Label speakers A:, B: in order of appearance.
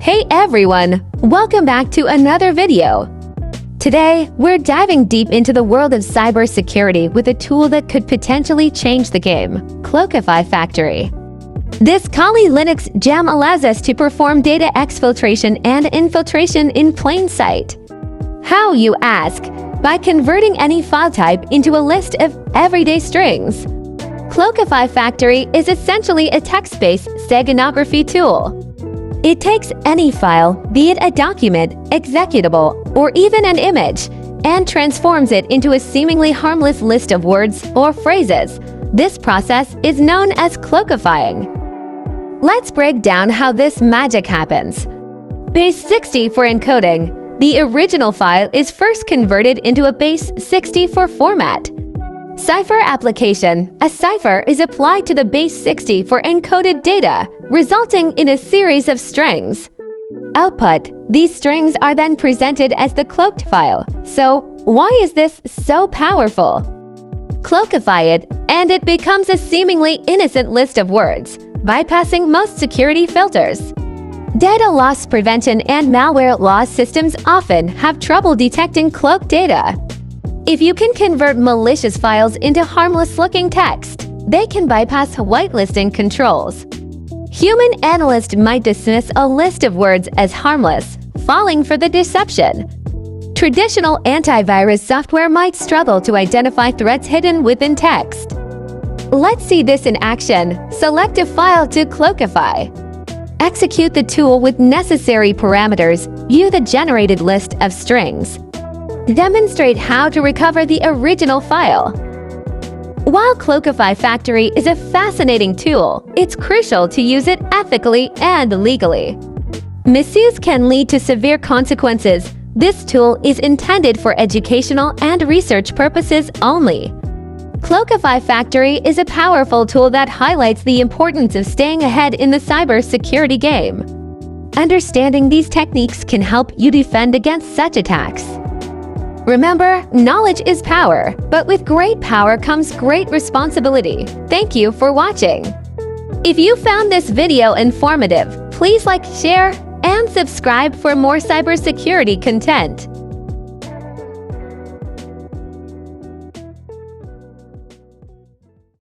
A: Hey everyone! Welcome back to another video. Today, we're diving deep into the world of cybersecurity with a tool that could potentially change the game, Cloakify Factory. This Kali Linux gem allows us to perform data exfiltration and infiltration in plain sight. How, you ask? By converting any file type into a list of everyday strings. Cloakify Factory is essentially a text-based steganography tool. It takes any file, be it a document, executable, or even an image, and transforms it into a seemingly harmless list of words or phrases. This process is known as cloakifying. Let's break down how this magic happens. Base 60 for encoding. The original file is first converted into a base 64 format. Cipher application. A cipher is applied to the base 60 for encoded data, resulting in a series of strings. Output. These strings are then presented as the cloaked file. So, why is this so powerful? Cloakify it, and it becomes a seemingly innocent list of words, bypassing most security filters. Data loss prevention and malware loss systems often have trouble detecting cloaked data. If you can convert malicious files into harmless-looking text, they can bypass whitelisting controls. Human analysts might dismiss a list of words as harmless, falling for the deception. Traditional antivirus software might struggle to identify threats hidden within text. Let's see this in action. Select a file to cloakify. Execute the tool with necessary parameters. View the generated list of strings. Demonstrate how to recover the original file. While Cloakify Factory is a fascinating tool, it's crucial to use it ethically and legally. Misuse can lead to severe consequences. This tool is intended for educational and research purposes only. Cloakify Factory is a powerful tool that highlights the importance of staying ahead in the cybersecurity game. Understanding these techniques can help you defend against such attacks. Remember, knowledge is power, but with great power comes great responsibility. Thank you for watching. If you found this video informative, please like, share, and subscribe for more cybersecurity content.